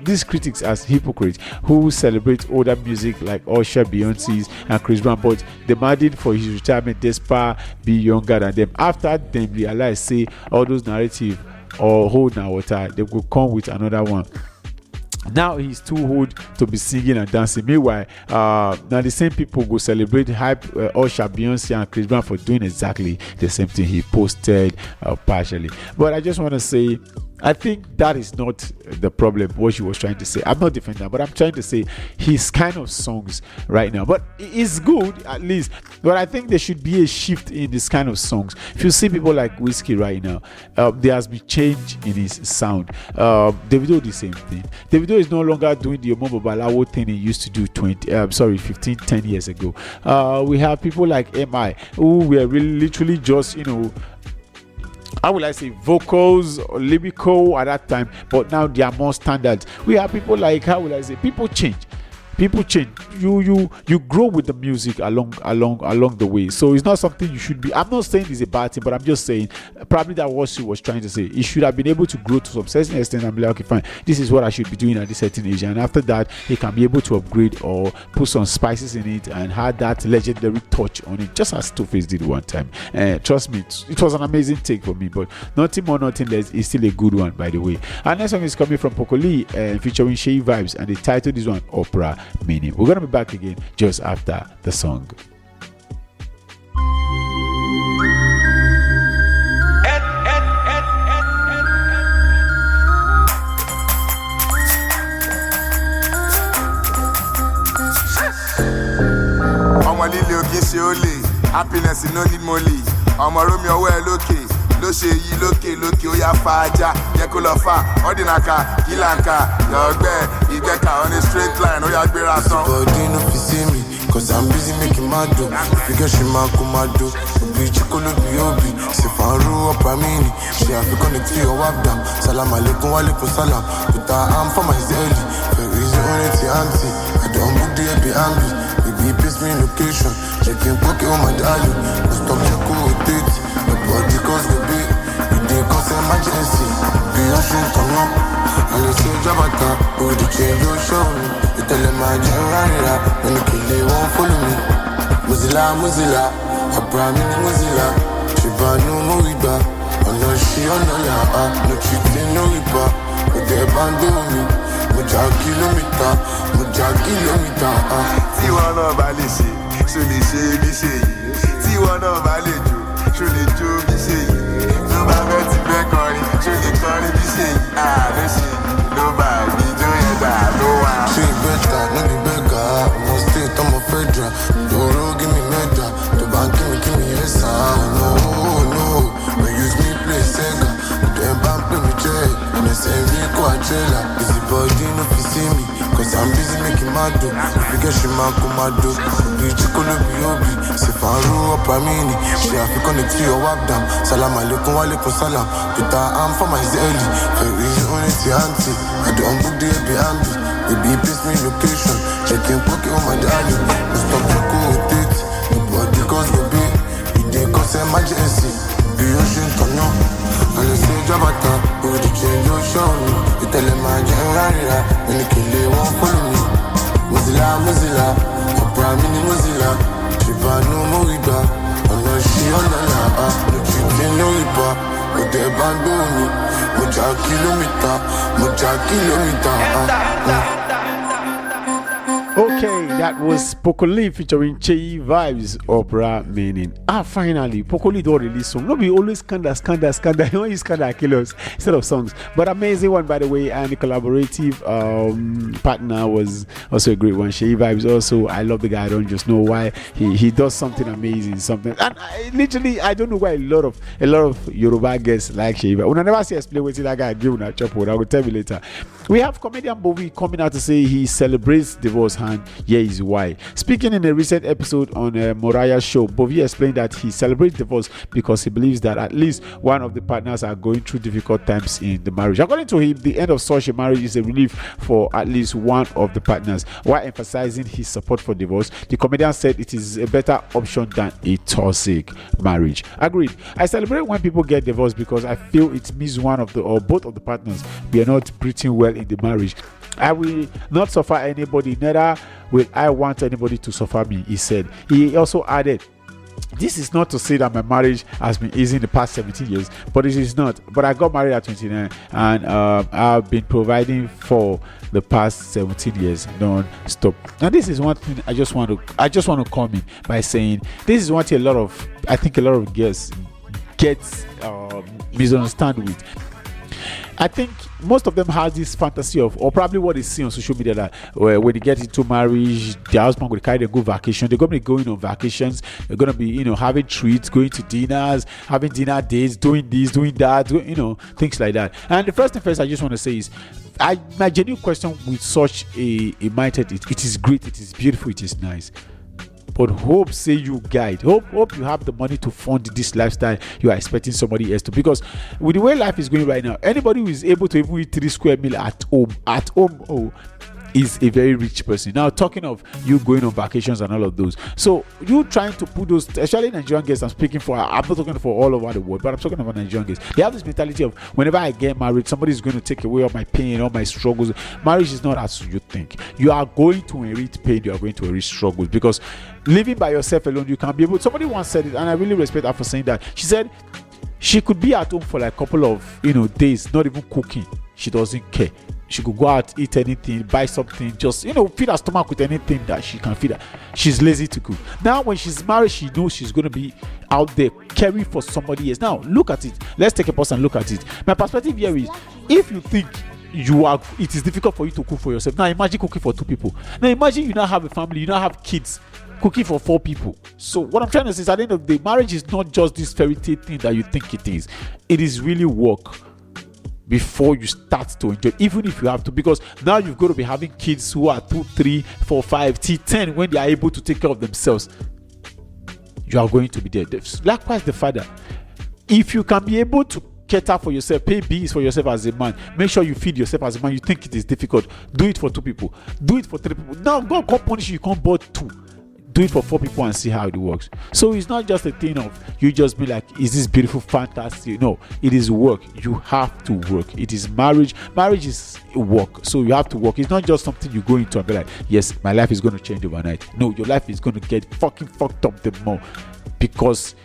Speaker 3: these critics as hypocrites who celebrate older music like Usher, Beyonce, and Chris Brown, but demanded for his retirement despite being younger than them. After them realized, say, all those narratives or hold now water, they will come with another one. Now he's too old to be singing and dancing. Meanwhile, now the same people go celebrate hype Usher, Beyonce, and Chris Brown for doing exactly the same thing he posted partially. But I just want to say, I think that is not the problem, what she was trying to say. I'm not defending that, but I'm trying to say his kind of songs right now. But it's good, at least. But I think there should be a shift in this kind of songs. If you see people like Whiskey right now, there has been change in his sound. Davido, the same thing. Davido is no longer doing the Omo Babalawo thing he used to do 10 years ago. We have people like MI, who were really literally just, how will I say, vocals or lyrical at that time, but now they are more standards. We have people like, how will I say, people change. You grow with the music along the way. So it's not something you should be. I'm not saying it's a bad thing, but I'm just saying probably that was she was trying to say. He should have been able to grow to some certain extent and be like, okay, fine, this is what I should be doing at this certain age, and after that he can be able to upgrade or put some spices in it and had that legendary touch on it, just as Two-Face did one time. Trust me, it was an amazing take for me. But nothing more, nothing less, is still a good one, by the way. Our next song is coming from Pokoli featuring Shay Vibes, and the title is one Opera Meaning. We're gonna be back again just after the song.
Speaker 5: Ọmọ líle òkè ṣe ó lè, happiness no need molly. Ọmọ Romi ọwọ́ ẹ lókè, ló ṣe yí lókè ó yá fa ajá, jẹ́ kó lọ fà, ọ́dínàkà, kílànkà, yọ̀ọ́gbẹ́, ìgbẹ́ka on a straight line, ó yá gbéra tán.
Speaker 10: Body no fit see me, cause I'm busy making my dough. If you get she man come my dough, obi chikolo bi obi, se faru opamini. She have to connect to your wabdam. Salam alaikum walaikum salam. Put her arm for my zelly. Very easy on it, auntie. I don't book the Airbnb. Baby, paste me location. Checking pocket on my darling. No stop check out it. The body cause the beat. You dey cause emergency. Be your shoe come up. And you say Jabata, who the change your show me. You tell them I just run it up. When you kill they won't follow me. Mozilla, Abraham in Mozilla. She buy no more riba. Oh no, she on no ya. No cheating, no riba. But they band on me. Moja kilometer.
Speaker 5: Tí wọ́n náà bá lè ṣe, ṣó lè ṣe bí ṣe yìí. Tí wọ́n náà bá lè jó, ṣó lè jó bí ṣe yìí. Tó bá fẹ́ ti fẹ́ kọrin, ṣó lè kọrin bí ṣe yìí. Ló ṣe yìí, ló bá ìjọ yẹn dà ló wà.
Speaker 10: Ṣé ìgbẹ́ta no be beggar? Ọmọ state ọmọ federal. Dòró give me medal. Tó bá ń kí mi yes sir. No, no use me play Sega. Dem bá ń pè mí jẹ́ ẹ̀nẹ̀sẹ̀ rí kó àjẹ́là. Busy body no fit see me, cause I'm busy making my dough. If you get she man come my dough. Obi chikolo bi obi, se faru opamini. She have to connect to your wabdam. Salam alaikum walaikum salam. Put her arm for my zelly. Very easy on it, auntie. I don't book the Airbnb.
Speaker 13: It be piss me location. Checking pocket on my daddy. We stop to go rotate. Nobody cause go be. It dey cause emergency. The ocean turn up. And they say Jabata. We the change ocean. You tell them my general. When you kill it, won't follow me. Mozilla. Opera mini Mozilla. Shiba no Moriba. Ọ̀nà ṣí ọ̀nà là. Lójú kí ló rí bá. Mo tẹ̀ bá ń gbóhùn mi. Mo jà kìlómítà.
Speaker 3: Okay, that was Pokoli featuring Che Vibes Opera meaning. Finally, Pokoli don't release song. No, we always scandal. You know, use scandal killers instead of songs. But amazing one, by the way, and the collaborative partner was also a great one. Che Vibes also. I love the guy. I don't just know why he does something amazing, something. And I don't know why a lot of Yoruba guests like Che Vibes. When I never see explain what that guy do, I will tell you later. We have comedian Bowie coming out to say he celebrates divorce. And here is why. Speaking in a recent episode on Mariah's show, Bowie explained that he celebrates divorce because he believes that at least one of the partners are going through difficult times in the marriage. According to him, the end of such a marriage is a relief for at least one of the partners. While emphasizing his support for divorce, the comedian said it is a better option than a toxic marriage. Agreed. I celebrate when people get divorced because I feel it means one of the or both of the partners we are not breathing well in the marriage. I will not suffer anybody, neither will I want anybody to suffer me, he said. He also added, this is not to say that my marriage has been easy in the past 17 years, but it is not. But I got married at 29 and I've been providing for the past 17 years non-stop. Now this is one thing I just want to comment by saying this is one thing a lot of girls get misunderstood with. I think most of them has this fantasy of, or probably what they see on social media, that when they get into marriage, their husband will carry them go vacation. They're going to be going on vacations. They're going to be, having treats, going to dinners, having dinner dates, doing this, doing that, things like that. And the first thing first, I just want to say is, my genuine question with such a mindset, it is great, it is beautiful, it is nice. But hope say you guide. Hope you have the money to fund this lifestyle you are expecting somebody else to. Because with the way life is going right now, anybody who is able to even eat 3 square meal at home is a very rich person. Now, talking of you going on vacations and all of those, so you trying to put those, especially Nigerian guests, I'm not talking for all over the world, but I'm talking about Nigerian guests. They have this mentality of, whenever I get married, somebody is going to take away all my pain, all my struggles. Marriage is not as you think. You are going to inherit pain, you are going to inherit struggles, because living by yourself alone, you can be able. Somebody once said it, and I really respect her for saying that. She said she could be at home for like a couple of days, not even cooking. She doesn't care. She could go out, eat anything, buy something, just feed her stomach with anything that she can feed her. She's lazy to cook. Now when she's married, she knows she's going to be out there caring for somebody else. Now look at it. Let's take a pause and look at it. My perspective here is, if you think it is difficult for you to cook for yourself, now imagine cooking for 2 people. Now imagine you now have a family, you now have kids, cooking for 4 people. So what I'm trying to say is, at the end of the day, marriage is not just this fairy tale thing that you think it is. It is really work before you start to enjoy, even if you have to, because now you've got to be having kids who are 2, 3, 4, 5, 10 when they are able to take care of themselves. You are going to be there. Likewise, the father, if you can be able to cater for yourself, pay bills for yourself as a man, make sure you feed yourself as a man. You think it is difficult, do it for 2 people, do it for 3 people. Now God can't punish you, you can't board 2. Do it for 4 people and see how it works. So it's not just a thing of you just be like, is this beautiful fantasy? No, it is work. You have to work. It is marriage. Marriage is work. So you have to work. It's not just something you go into and be like, yes, my life is going to change overnight. No, your life is going to get fucking fucked up the more, because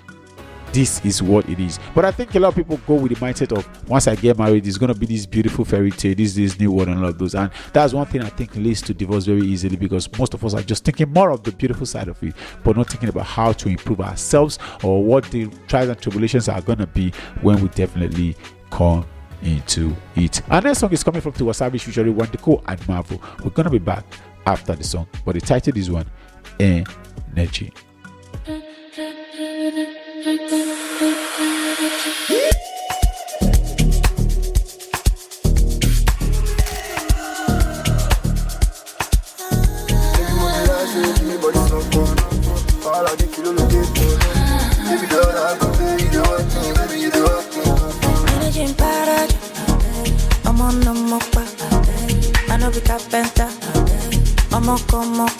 Speaker 3: this is what it is. But I think a lot of people go with the mindset of, once I get married, it's going to be this beautiful fairy tale, this new world and all of those. And that's one thing I think leads to divorce very easily, because most of us are just thinking more of the beautiful side of it, but not thinking about how to improve ourselves or what the trials and tribulations are going to be when we definitely come into it. Our next song is coming from Tiwa Savage featuring Wandiko and Marvel. We're going to be back after the song, but the title is one, Energy.
Speaker 9: be carpenter. I'm a come up.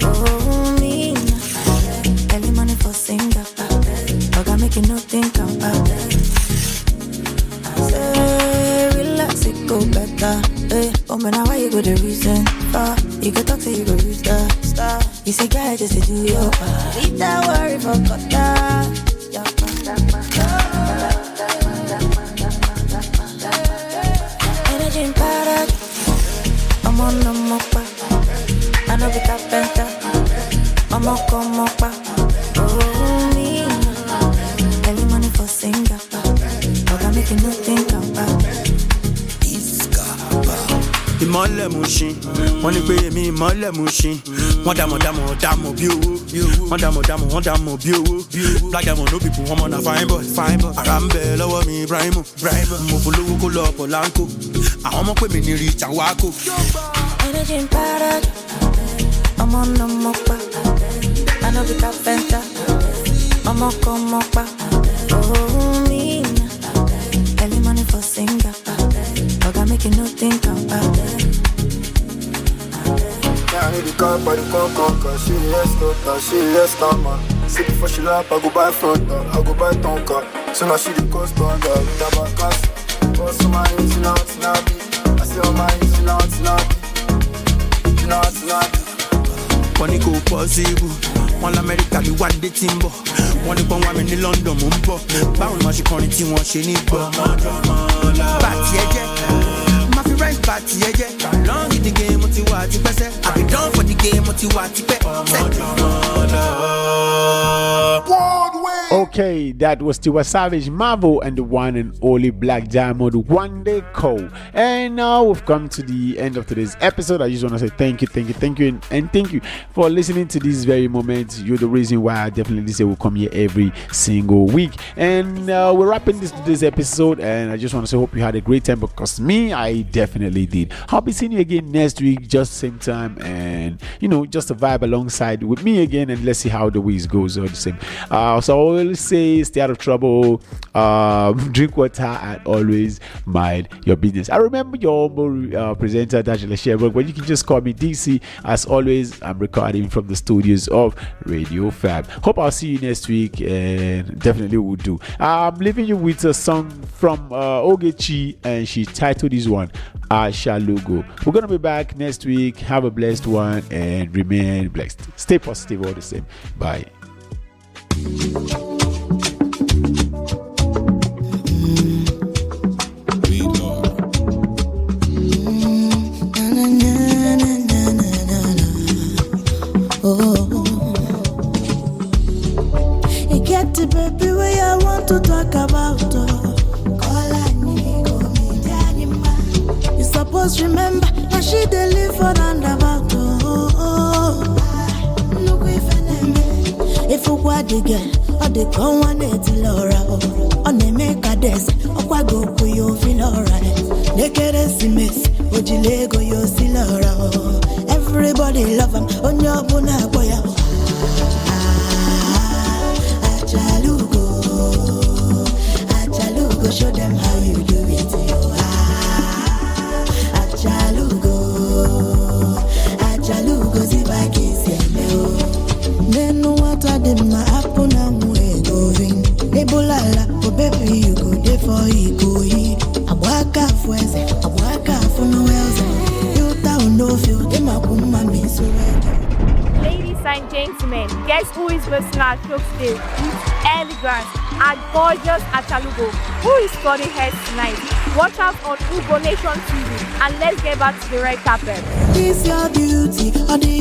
Speaker 9: Oh, me. Early money for singer. I got make you no think about it. Say, relax, it go better. Oh, man, why you go the reason? You can talk to you go reach the star. You say, guy, just to do your part. Need that worry for that. Energy in paradise. I'm on the moppa. I know be carpenter. I'm a come up. Oh, me. Early money for singer. I got make you no think about it.
Speaker 6: Ìmọ̀lẹ̀ Mushin, wọ́n ní pé èmi ìmọ̀lẹ̀ Mushin. Wọ́n dàmọ̀ bí owó. Wọ́n dàmọ̀ bí owó. Black diamond no people, wọ́n mọ̀ na fine boy. Ara ń bẹ lọ́wọ́ mi Ibrahim. Mo fún lówó kó lọ Polanco. Àwọn ọmọ pè mí ní Rich and Wako.
Speaker 9: Energy in paradise. I'm on the moppa. I know be carpenter. I'm a come up. Oh, me. Early money for singer. I got make you no think about it.
Speaker 13: Yeah, I need the car, but the car. She yes, man. See before she lap, I go buy front door, I go buy tonka. So now she the cost on the tabacas. Also my ins and outs now be. I see all my ins and outs now be. You know it's not.
Speaker 6: Wọ́n ní kò possible. Wọ́n l'Amẹ́ríkà bí one day tí ń bọ̀. Wọ́n ní pọ́n wá mi ní London mò ń bọ̀. Báwo ni wọ́n ṣe kọrin tí wọ́n ṣe ní gbọ́? Bàtì ẹ̀jẹ̀, máa fi rent bàtì ẹ̀jẹ̀. Long in the game mo ti wà ti pẹ́sẹ́. I be done for the game mo ti wà ti pẹ́.
Speaker 3: Okay, that was Tiwa Savage, Marvel, and the one and only Black Diamond, One Day Cole. And now we've come to the end of today's episode. I just want to say thank you, and thank you for listening to this very moment. You're the reason why I definitely say we'll come here every single week. And we're wrapping today's episode, and I just want to say hope you had a great time, because me, I definitely did. I'll be seeing you again next week, just same time, and just a vibe alongside with me again, and let's see how the week goes. All the same. So I always say stay out of trouble, drink water, and always mind your business. I remember your presenter Datriller Chevborg, but you can just call me DC. As always, I'm recording from the studios of Radio Fab. Hope I'll see you next week, and definitely will do. I'm leaving you with a song from Ogechi, and she titled this one Ashalugo. We're gonna be back next week. Have a blessed one and remain blessed. Stay positive all the same. Bye.
Speaker 9: You get the baby way I want to talk about. You supposed remember that she dey live for roundabout. If you want the girl, or the con one till alright. On the make a dance, or what go for you feel alright. Naked as a mess, would you lego you still alright? Everybody love him, on your bona boy. Achalugo, show them how you do it. Achalugo, see by kiss then no water them my apple now we going. Ebolala, oh baby you go there for you go he. Abwaka fueze, abwaka for no else. You down no feel them a woman me so ready.
Speaker 14: Ladies and gentlemen, guess who is listening our show today with elegance and gorgeous Achalugo, who is studying hair tonight. Watch out on Ugo Nation TV, and let's get back to the red carpet.
Speaker 9: This your beauty, or the